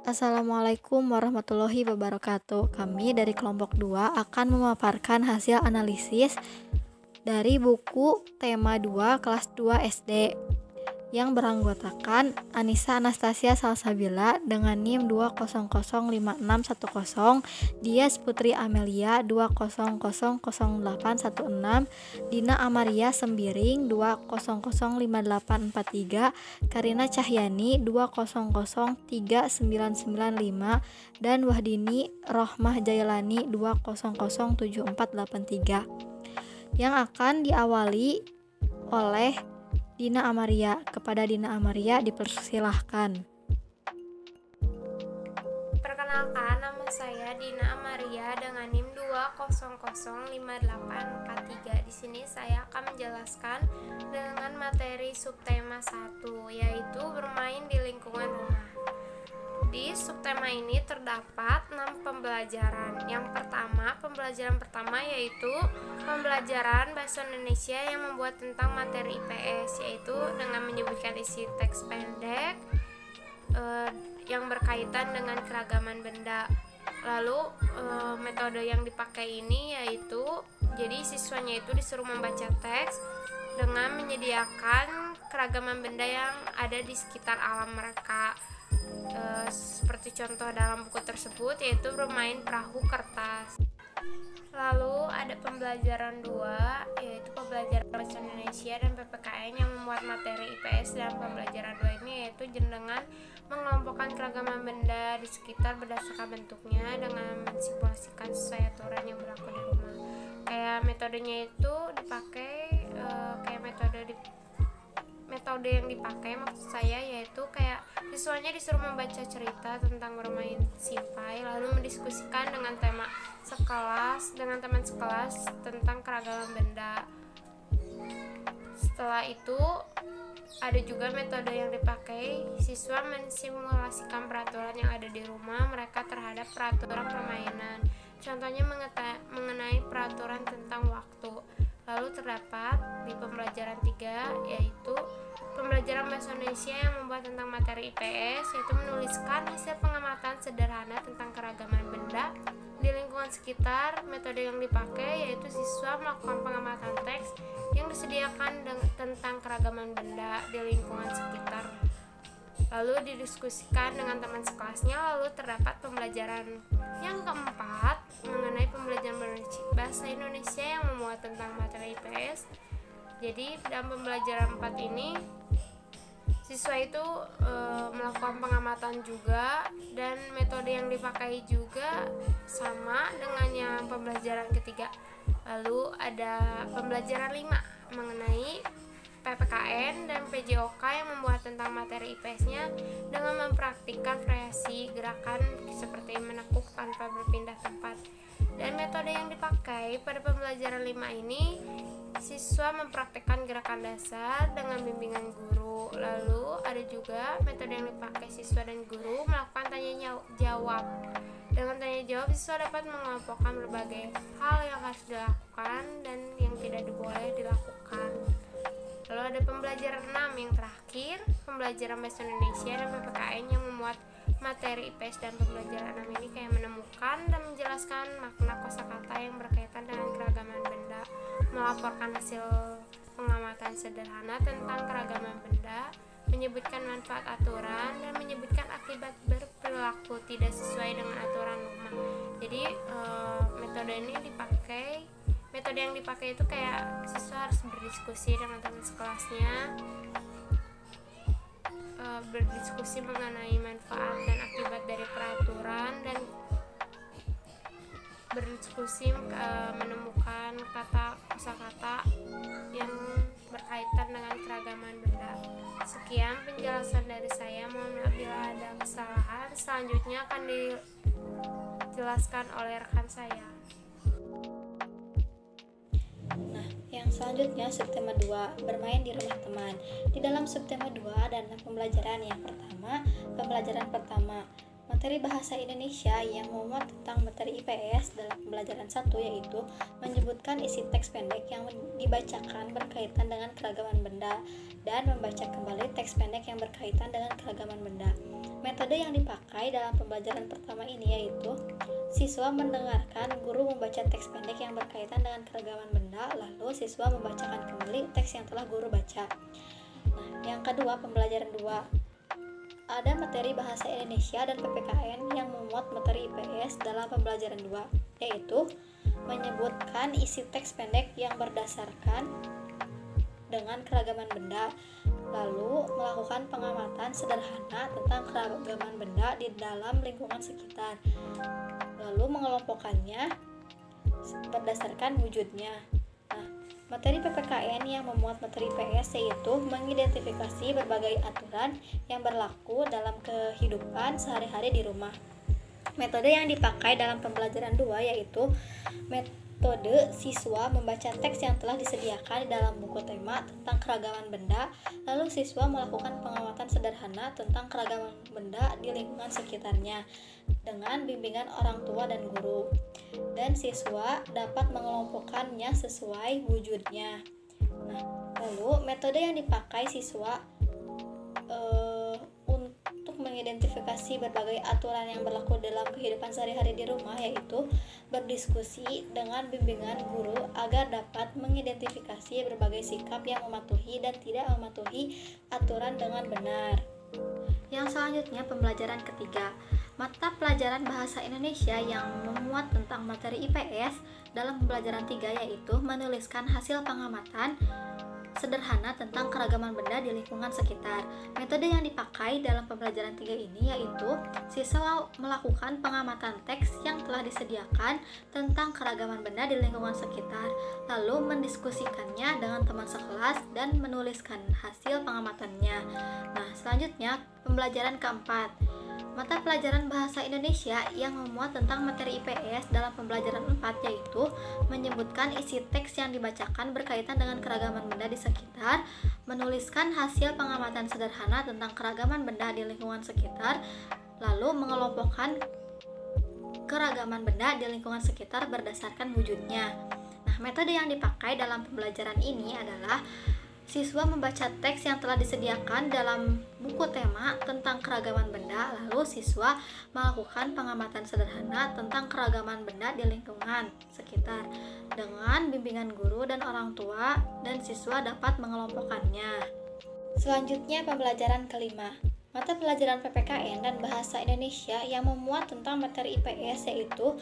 Assalamualaikum warahmatullahi wabarakatuh. Kami dari kelompok 2 akan memaparkan hasil analisis dari buku tema 2 kelas 2 SD yang beranggotakan Anissa Anastasia Salsabila dengan NIM 2005610, Dias Putri Amelia 2000816, Dina Amaria Sembiring 2005843, Karina Cahyani 2003995, dan Wahdini Rohmah Jailani 2007483 yang akan diawali oleh Dina Amaria. Kepada Dina Amaria dipersilahkan. Perkenalkan, nama saya Dina Amaria dengan NIM 2005843. Di sini saya akan menjelaskan dengan materi subtema 1, yaitu bermain di lingkungan rumah. Di subtema ini terdapat 6 pembelajaran. Pembelajaran pertama yaitu pembelajaran bahasa Indonesia yang membuat tentang materi IPS, yaitu dengan menyebutkan isi teks pendek yang berkaitan dengan keragaman benda. Lalu metode yang dipakai ini yaitu, jadi siswanya itu disuruh membaca teks dengan menyediakan keragaman benda yang ada di sekitar alam mereka. Seperti contoh dalam buku tersebut yaitu bermain perahu kertas. Lalu ada pembelajaran 2 yaitu pembelajaran bahasa Indonesia dan PPKN yang membuat materi IPS. Dalam pembelajaran 2 ini yaitu dengan mengelompokkan keragaman benda di sekitar berdasarkan bentuknya dengan mensimulasikan sesuai aturan yang berlaku di rumah. Kayak metodenya itu dipakai metode yang dipakai maksud saya yaitu kayak siswanya disuruh membaca cerita tentang bermain simpai, lalu mendiskusikan dengan teman sekelas tentang keragaman benda. Setelah itu ada juga metode yang dipakai, siswa mensimulasikan peraturan yang ada di rumah mereka terhadap peraturan permainan. Contohnya mengenai peraturan tentang waktu. Lalu terdapat di pembelajaran 3 yaitu pembelajaran bahasa Indonesia yang membuat tentang materi IPS, yaitu menuliskan hasil pengamatan sederhana tentang keragaman benda di lingkungan sekitar. Metode yang dipakai yaitu siswa melakukan pengamatan teks yang disediakan tentang keragaman benda di lingkungan sekitar, lalu didiskusikan dengan teman sekelasnya. Lalu terdapat pembelajaran yang keempat mengenai pembelajaran bahasa Indonesia yang memuat tentang materi IPS. Jadi dalam pembelajaran 4 ini siswa itu melakukan pengamatan juga, dan metode yang dipakai juga sama dengan yang pembelajaran ketiga. Lalu ada pembelajaran 5 mengenai PPKN dan PJOK yang membuat tentang materi IPS-nya dengan mempraktikkan variasi gerakan seperti menekuk tanpa berpindah tempat. Dan metode yang dipakai pada pembelajaran 5 ini, siswa mempraktikkan gerakan dasar dengan bimbingan guru. Lalu ada juga metode yang dipakai siswa dan guru melakukan tanya jawab. Dengan tanya jawab, siswa dapat mengelompokkan berbagai hal yang harus dilakukan dan yang tidak boleh dilakukan. Lalu ada pembelajaran 6 yang terakhir, pembelajaran bahasa Indonesia dan PPKN yang memuat materi IPS. Dan pembelajaran 6 ini kayak menemukan dan menjelaskan makna kosakata yang berkaitan dengan keragaman benda, melaporkan hasil pengamatan sederhana tentang keragaman benda, menyebutkan manfaat aturan, dan menyebutkan akibat berperilaku tidak sesuai dengan aturan rumah. Jadi metode yang dipakai itu kayak siswa harus berdiskusi dengan teman sekelasnya, berdiskusi mengenai manfaat dan akibat dari peraturan, dan berdiskusi menemukan kosakata yang berkaitan dengan keragaman benda. Sekian penjelasan dari saya, mohon maaf bila ada kesalahan. Selanjutnya akan dijelaskan oleh rekan saya. Yang selanjutnya subtema 2, bermain di rumah teman. Di dalam subtema 2 ada 6 pembelajaran. Pembelajaran pertama, materi bahasa Indonesia yang memuat tentang materi IPS. Dalam pembelajaran 1 yaitu menyebutkan isi teks pendek yang dibacakan berkaitan dengan keragaman benda dan membaca kembali teks pendek yang berkaitan dengan keragaman benda. Metode yang dipakai dalam pembelajaran pertama ini yaitu siswa mendengarkan guru membaca teks pendek yang berkaitan dengan keragaman benda, lalu siswa membacakan kembali teks yang telah guru baca. Nah, yang kedua, pembelajaran 2. Ada materi bahasa Indonesia dan PPKN yang memuat materi IPS dalam pembelajaran 2, yaitu menyebutkan isi teks pendek yang berdasarkan dengan keragaman benda, lalu melakukan pengamatan sederhana tentang keragaman benda di dalam lingkungan sekitar, lalu mengelompokkannya berdasarkan wujudnya. Nah, materi PPKN yang memuat materi PS yaitu mengidentifikasi berbagai aturan yang berlaku dalam kehidupan sehari-hari di rumah. Metode yang dipakai dalam pembelajaran 2 yaitu metode siswa membaca teks yang telah disediakan di dalam buku tema tentang keragaman benda, lalu siswa melakukan pengamatan sederhana tentang keragaman benda di lingkungan sekitarnya dengan bimbingan orang tua dan guru, dan siswa dapat mengelompokkannya sesuai wujudnya. Nah, lalu metode yang dipakai siswa untuk mengidentifikasi berbagai aturan yang berlaku dalam kehidupan sehari-hari di rumah yaitu berdiskusi dengan bimbingan guru agar dapat mengidentifikasi berbagai sikap yang mematuhi dan tidak mematuhi aturan dengan benar. Yang selanjutnya, pembelajaran ketiga. Mata pelajaran bahasa Indonesia yang memuat tentang materi IPS dalam pembelajaran 3 yaitu menuliskan hasil pengamatan sederhana tentang keragaman benda di lingkungan sekitar. Metode yang dipakai dalam pembelajaran 3 ini yaitu siswa melakukan pengamatan teks yang telah disediakan tentang keragaman benda di lingkungan sekitar, lalu mendiskusikannya dengan teman sekelas dan menuliskan hasil pengamatannya. Nah, selanjutnya pembelajaran keempat. Mata pelajaran bahasa Indonesia yang memuat tentang materi IPS dalam pembelajaran 4 yaitu menyebutkan isi teks yang dibacakan berkaitan dengan keragaman benda di sekitar, menuliskan hasil pengamatan sederhana tentang keragaman benda di lingkungan sekitar, lalu mengelompokkan keragaman benda di lingkungan sekitar berdasarkan wujudnya. Nah, metode yang dipakai dalam pembelajaran ini adalah siswa membaca teks yang telah disediakan dalam buku tema tentang keragaman benda, lalu siswa melakukan pengamatan sederhana tentang keragaman benda di lingkungan sekitar dengan bimbingan guru dan orang tua, dan siswa dapat mengelompokkannya. Selanjutnya, pembelajaran kelima. Mata pelajaran PPKN dan Bahasa Indonesia yang memuat tentang materi IPS yaitu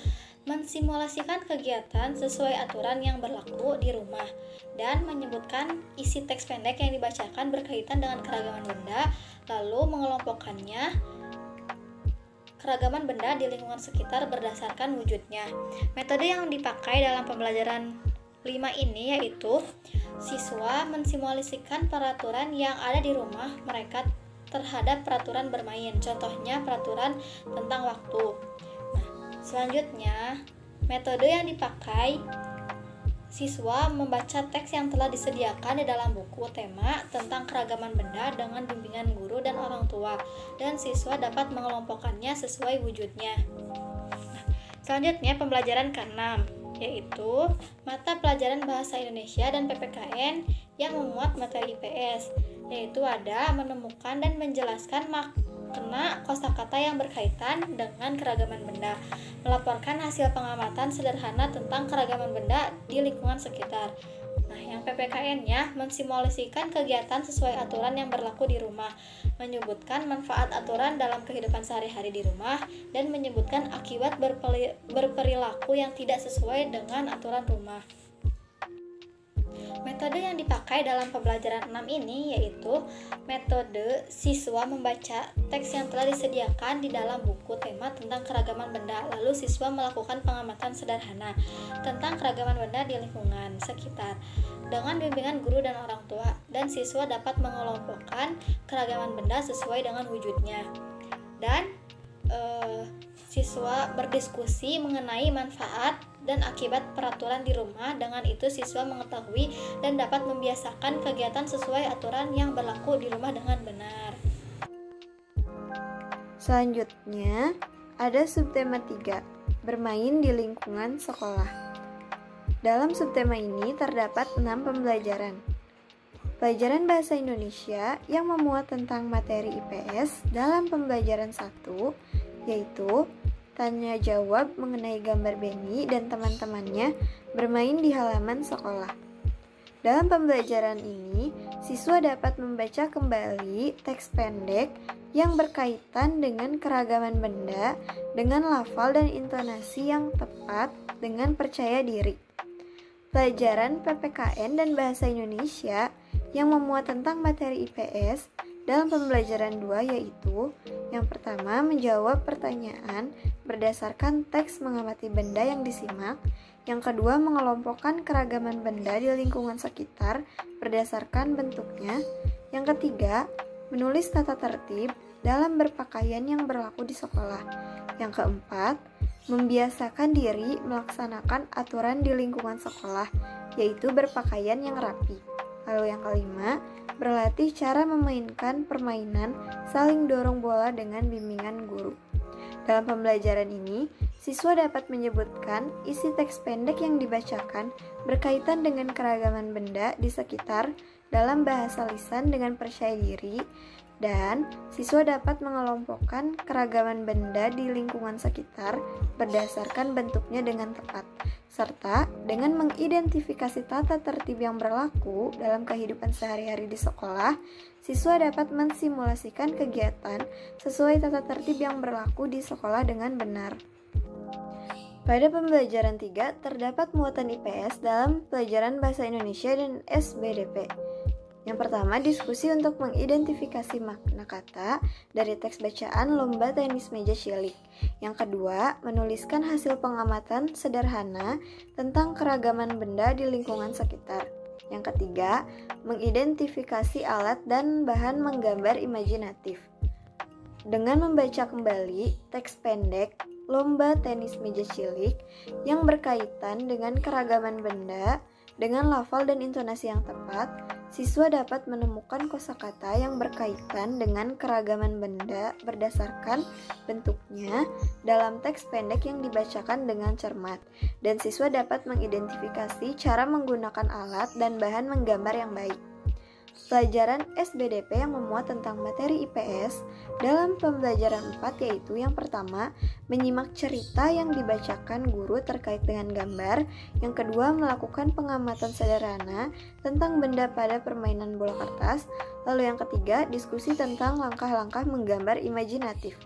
mensimulasikan kegiatan sesuai aturan yang berlaku di rumah dan menyebutkan isi teks pendek yang dibacakan berkaitan dengan keragaman benda, lalu mengelompokkannya keragaman benda di lingkungan sekitar berdasarkan wujudnya. Metode yang dipakai dalam pembelajaran 5 ini yaitu siswa mensimulasikan peraturan yang ada di rumah mereka terhadap peraturan bermain, contohnya peraturan tentang waktu. Nah, selanjutnya, metode yang dipakai siswa membaca teks yang telah disediakan di dalam buku tema tentang keragaman benda dengan bimbingan guru dan orang tua, dan siswa dapat mengelompokkannya sesuai wujudnya. Nah, selanjutnya, pembelajaran ke-6 yaitu mata pelajaran bahasa Indonesia dan PPKN yang memuat materi IPS, yaitu ada menemukan dan menjelaskan makna kosakata yang berkaitan dengan keragaman benda, melaporkan hasil pengamatan sederhana tentang keragaman benda di lingkungan sekitar. Nah, yang PPKN-nya mensimulasikan kegiatan sesuai aturan yang berlaku di rumah, menyebutkan manfaat aturan dalam kehidupan sehari-hari di rumah, dan menyebutkan akibat berperilaku yang tidak sesuai dengan aturan rumah. Metode yang dipakai dalam pembelajaran 6 ini yaitu metode siswa membaca teks yang telah disediakan di dalam buku tema tentang keragaman benda, lalu siswa melakukan pengamatan sederhana tentang keragaman benda di lingkungan sekitar dengan bimbingan guru dan orang tua, dan siswa dapat mengelompokkan keragaman benda sesuai dengan wujudnya. Dan siswa berdiskusi mengenai manfaat dan akibat peraturan di rumah. Dengan itu siswa mengetahui dan dapat membiasakan kegiatan sesuai aturan yang berlaku di rumah dengan benar. Selanjutnya, ada subtema 3, bermain di lingkungan sekolah. Dalam subtema ini terdapat 6 pembelajaran. Pelajaran Bahasa Indonesia yang memuat tentang materi IPS dalam pembelajaran 1, yaitu tanya jawab mengenai gambar Benny dan teman-temannya bermain di halaman sekolah. Dalam pembelajaran ini, siswa dapat membaca kembali teks pendek yang berkaitan dengan keragaman benda dengan lafal dan intonasi yang tepat dengan percaya diri. Pelajaran PPKN dan Bahasa Indonesia yang memuat tentang materi IPS dalam pembelajaran 2 yaitu yang pertama menjawab pertanyaan berdasarkan teks mengamati benda yang disimak, yang kedua mengelompokkan keragaman benda di lingkungan sekitar berdasarkan bentuknya, yang ketiga menulis tata tertib dalam berpakaian yang berlaku di sekolah, yang keempat membiasakan diri melaksanakan aturan di lingkungan sekolah, yaitu berpakaian yang rapi. Lalu yang kelima, berlatih cara memainkan permainan saling dorong bola dengan bimbingan guru. Dalam pembelajaran ini, siswa dapat menyebutkan isi teks pendek yang dibacakan berkaitan dengan keragaman benda di sekitar dalam bahasa lisan dengan percaya diri, dan siswa dapat mengelompokkan keragaman benda di lingkungan sekitar berdasarkan bentuknya dengan tepat, serta dengan mengidentifikasi tata tertib yang berlaku dalam kehidupan sehari-hari di sekolah, siswa dapat mensimulasikan kegiatan sesuai tata tertib yang berlaku di sekolah dengan benar. Pada pembelajaran 3, terdapat muatan IPS dalam pelajaran Bahasa Indonesia dan SBDP. Yang pertama, diskusi untuk mengidentifikasi makna kata dari teks bacaan Lomba Tenis Meja Cilik. Yang kedua, menuliskan hasil pengamatan sederhana tentang keragaman benda di lingkungan sekitar. Yang ketiga, mengidentifikasi alat dan bahan menggambar imajinatif. Dengan membaca kembali teks pendek Lomba Tenis Meja Cilik yang berkaitan dengan keragaman benda dengan lafal dan intonasi yang tepat, siswa dapat menemukan kosakata yang berkaitan dengan keragaman benda berdasarkan bentuknya dalam teks pendek yang dibacakan dengan cermat, dan siswa dapat mengidentifikasi cara menggunakan alat dan bahan menggambar yang baik. Pelajaran SBDP yang memuat tentang materi IPS dalam pembelajaran 4 yaitu yang pertama, menyimak cerita yang dibacakan guru terkait dengan gambar, yang kedua, melakukan pengamatan sederhana tentang benda pada permainan bola kertas, lalu yang ketiga, diskusi tentang langkah-langkah menggambar imajinatif.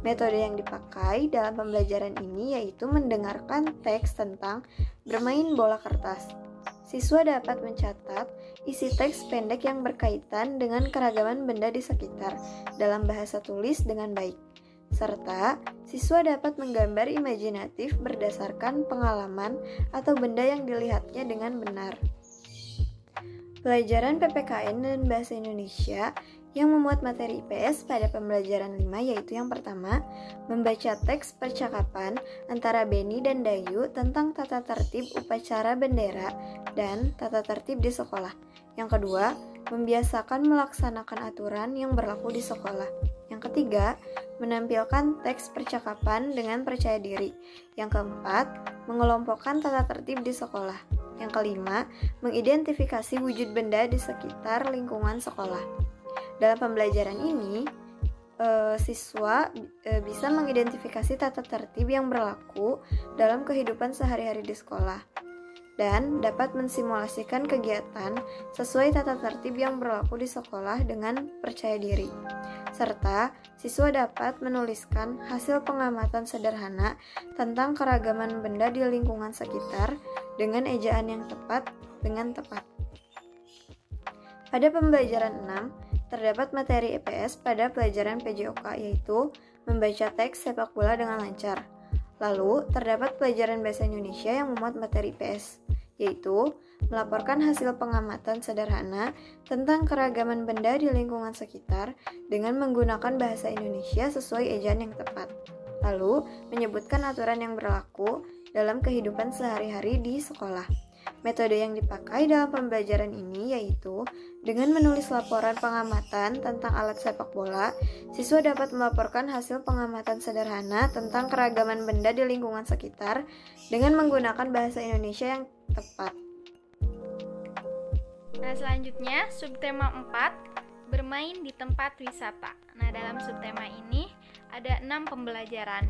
Metode yang dipakai dalam pembelajaran ini yaitu mendengarkan teks tentang bermain bola kertas. Siswa dapat mencatat isi teks pendek yang berkaitan dengan keragaman benda di sekitar dalam bahasa tulis dengan baik, serta siswa dapat menggambar imajinatif berdasarkan pengalaman atau benda yang dilihatnya dengan benar. Pelajaran PPKN dan Bahasa Indonesia yang memuat materi IPS pada pembelajaran 5 yaitu yang pertama, membaca teks percakapan antara Benny dan Dayu tentang tata tertib upacara bendera dan tata tertib di sekolah. Yang kedua, membiasakan melaksanakan aturan yang berlaku di sekolah. Yang ketiga, menampilkan teks percakapan dengan percaya diri. Yang keempat, mengelompokkan tata tertib di sekolah. Yang kelima, mengidentifikasi wujud benda di sekitar lingkungan sekolah. Dalam pembelajaran ini, siswa bisa mengidentifikasi tata tertib yang berlaku dalam kehidupan sehari-hari di sekolah dan dapat mensimulasikan kegiatan sesuai tata tertib yang berlaku di sekolah dengan percaya diri. Serta siswa dapat menuliskan hasil pengamatan sederhana tentang keragaman benda di lingkungan sekitar dengan ejaan yang tepat dengan tepat. Pada pembelajaran 6, terdapat materi IPS pada pelajaran PJOK yaitu membaca teks sepak bola dengan lancar. Lalu, terdapat pelajaran Bahasa Indonesia yang memuat materi IPS yaitu melaporkan hasil pengamatan sederhana tentang keragaman benda di lingkungan sekitar dengan menggunakan bahasa Indonesia sesuai ejaan yang tepat. Lalu, menyebutkan aturan yang berlaku dalam kehidupan sehari-hari di sekolah. Metode yang dipakai dalam pembelajaran ini yaitu dengan menulis laporan pengamatan tentang alat sepak bola, siswa dapat melaporkan hasil pengamatan sederhana tentang keragaman benda di lingkungan sekitar dengan menggunakan bahasa Indonesia yang tepat. Nah, selanjutnya subtema 4, bermain di tempat wisata. Nah, dalam subtema ini ada 6 pembelajaran.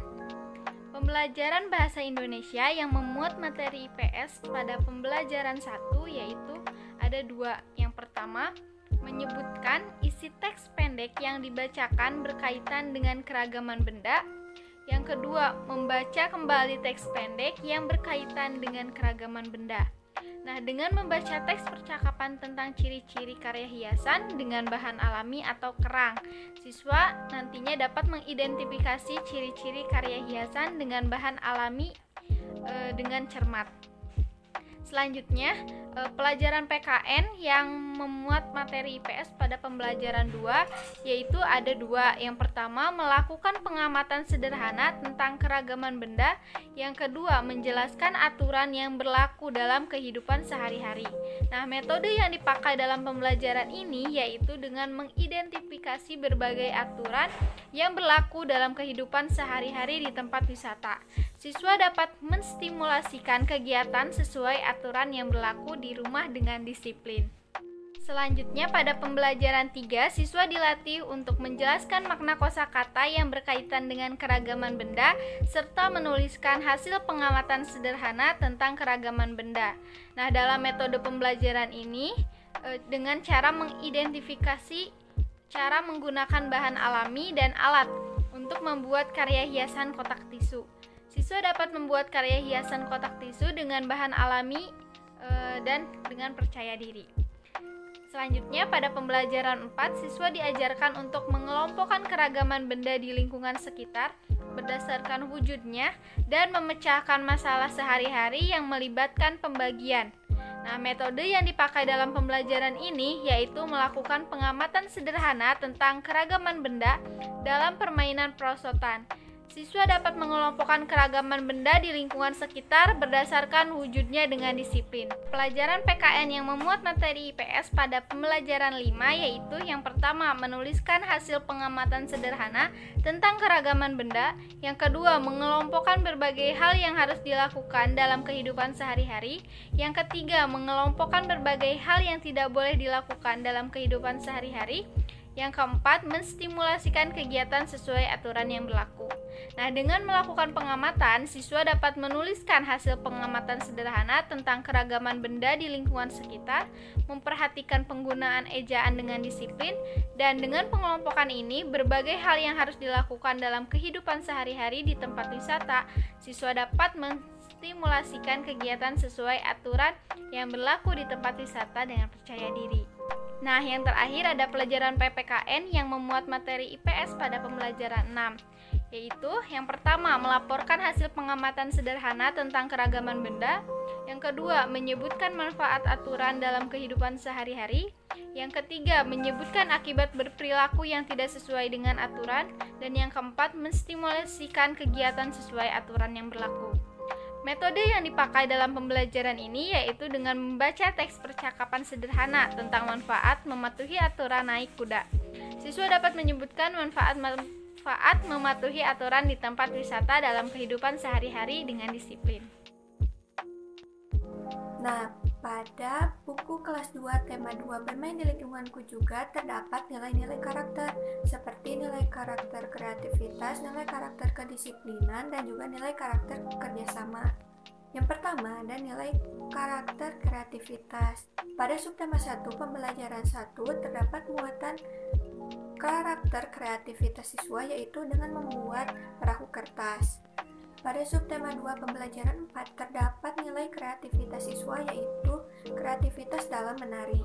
Pembelajaran bahasa Indonesia yang memuat materi IPS pada pembelajaran 1 yaitu ada 2. Yang pertama, menyebutkan isi teks pendek yang dibacakan berkaitan dengan keragaman benda. Yang kedua, membaca kembali teks pendek yang berkaitan dengan keragaman benda. Nah, dengan membaca teks percakapan tentang ciri-ciri karya hiasan dengan bahan alami atau kerang, siswa nantinya dapat mengidentifikasi ciri-ciri karya hiasan dengan bahan alami dengan cermat. Selanjutnya, pelajaran PKN yang memuat materi IPS pada pembelajaran 2 yaitu ada 2. Yang pertama, melakukan pengamatan sederhana tentang keragaman benda. Yang kedua, menjelaskan aturan yang berlaku dalam kehidupan sehari-hari. Nah, metode yang dipakai dalam pembelajaran ini yaitu dengan mengidentifikasi berbagai aturan yang berlaku dalam kehidupan sehari-hari di tempat wisata. Siswa dapat menstimulasikan kegiatan sesuai aturan yang berlaku di rumah dengan disiplin. Selanjutnya, pada pembelajaran 3, siswa dilatih untuk menjelaskan makna kosakata yang berkaitan dengan keragaman benda serta menuliskan hasil pengamatan sederhana tentang keragaman benda. Nah, dalam metode pembelajaran ini dengan cara mengidentifikasi cara menggunakan bahan alami dan alat untuk membuat karya hiasan kotak tisu. Siswa dapat membuat karya hiasan kotak tisu dengan bahan alami dan dengan percaya diri. Selanjutnya, pada pembelajaran 4, siswa diajarkan untuk mengelompokkan keragaman benda di lingkungan sekitar berdasarkan wujudnya dan memecahkan masalah sehari-hari yang melibatkan pembagian. Nah, metode yang dipakai dalam pembelajaran ini yaitu melakukan pengamatan sederhana tentang keragaman benda dalam permainan perosotan. Siswa dapat mengelompokkan keragaman benda di lingkungan sekitar berdasarkan wujudnya dengan disiplin. Pelajaran PKN yang memuat materi IPS pada pembelajaran 5 yaitu yang pertama, menuliskan hasil pengamatan sederhana tentang keragaman benda. Yang kedua, mengelompokkan berbagai hal yang harus dilakukan dalam kehidupan sehari-hari. Yang ketiga, mengelompokkan berbagai hal yang tidak boleh dilakukan dalam kehidupan sehari-hari. Yang keempat, menstimulasikan kegiatan sesuai aturan yang berlaku. Nah, dengan melakukan pengamatan, siswa dapat menuliskan hasil pengamatan sederhana tentang keragaman benda di lingkungan sekitar, memperhatikan penggunaan ejaan dengan disiplin, dan dengan pengelompokan ini, berbagai hal yang harus dilakukan dalam kehidupan sehari-hari di tempat wisata, siswa dapat menstimulasikan kegiatan sesuai aturan yang berlaku di tempat wisata dengan percaya diri. Nah, yang terakhir ada pelajaran PPKN yang memuat materi IPS pada pembelajaran 6, yaitu yang pertama, melaporkan hasil pengamatan sederhana tentang keragaman benda. Yang kedua, menyebutkan manfaat aturan dalam kehidupan sehari-hari. Yang ketiga, menyebutkan akibat berperilaku yang tidak sesuai dengan aturan. Dan yang keempat, menstimulasikan kegiatan sesuai aturan yang berlaku. Metode yang dipakai dalam pembelajaran ini yaitu dengan membaca teks percakapan sederhana tentang manfaat mematuhi aturan naik kuda. Siswa dapat menyebutkan manfaat mematuhi aturan di tempat wisata dalam kehidupan sehari-hari dengan disiplin. Nah, pada buku kelas 2 tema 2 bermain di lingkunganku juga terdapat nilai-nilai karakter seperti nilai karakter kreativitas, nilai karakter kedisiplinan, dan juga nilai karakter kerjasama. Yang pertama ada nilai karakter kreativitas. Pada subtema 1 pembelajaran 1 terdapat muatan karakter kreativitas siswa yaitu dengan membuat perahu kertas. Pada subtema 2 pembelajaran 4 terdapat nilai kreativitas siswa yaitu kreativitas dalam menari.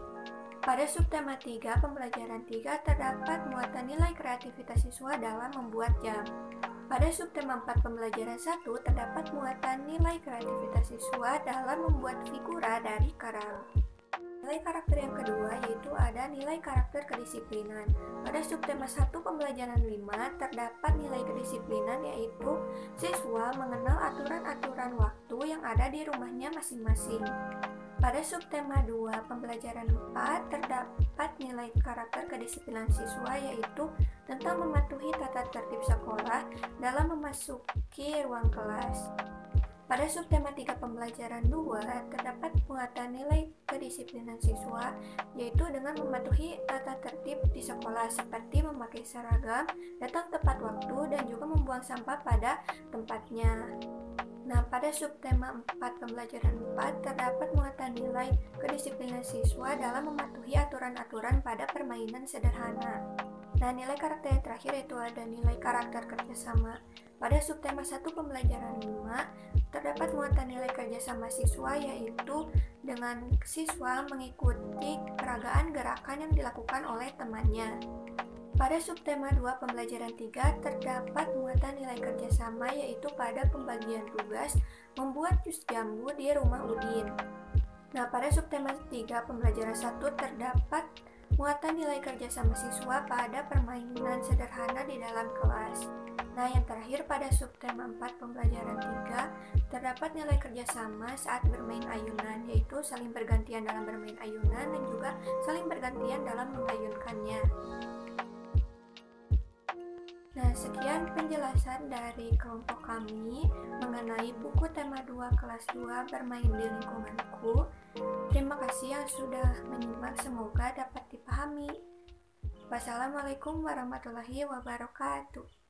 Pada subtema 3 pembelajaran 3 terdapat muatan nilai kreativitas siswa dalam membuat jam. Pada subtema 4 pembelajaran 1 terdapat muatan nilai kreativitas siswa dalam membuat figura dari karang. Nilai karakter yang kedua yaitu ada nilai karakter kedisiplinan. Pada subtema 1 pembelajaran 5 terdapat nilai kedisiplinan yaitu siswa mengenal aturan-aturan waktu yang ada di rumahnya masing-masing. Pada subtema 2 pembelajaran 4 terdapat nilai karakter kedisiplinan siswa yaitu tentang mematuhi tata tertib sekolah dalam memasuki ruang kelas. pada subtema 3 pembelajaran 2 terdapat muatan nilai kedisiplinan siswa, yaitu dengan mematuhi tata tertib di sekolah seperti memakai seragam, datang tepat waktu, dan juga membuang sampah pada tempatnya. Nah, pada subtema 4 pembelajaran 4 terdapat muatan nilai kedisiplinan siswa dalam mematuhi aturan-aturan pada permainan sederhana. Nah, nilai karakter yang terakhir yaitu ada nilai karakter kerjasama. Pada subtema 1 pembelajaran 5 terdapat muatan nilai kerjasama siswa, yaitu dengan siswa mengikuti peragaan gerakan yang dilakukan oleh temannya. Pada subtema 2 pembelajaran 3 terdapat muatan nilai kerjasama, yaitu pada pembagian tugas membuat jus jambu di rumah Udin. Nah, pada subtema 3 pembelajaran 1 terdapat muatan nilai kerjasama siswa pada permainan sederhana di dalam kelas. Nah, yang terakhir pada subtema 4 pembelajaran 3 terdapat nilai kerjasama saat bermain ayunan, yaitu saling bergantian dalam bermain ayunan dan juga saling bergantian dalam mengayunkannya. Nah, sekian penjelasan dari kelompok kami mengenai buku tema 2 kelas 2 bermain di lingkunganku. Terima kasih yang sudah menyimak, semoga dapat dipahami. Wassalamualaikum warahmatullahi wabarakatuh.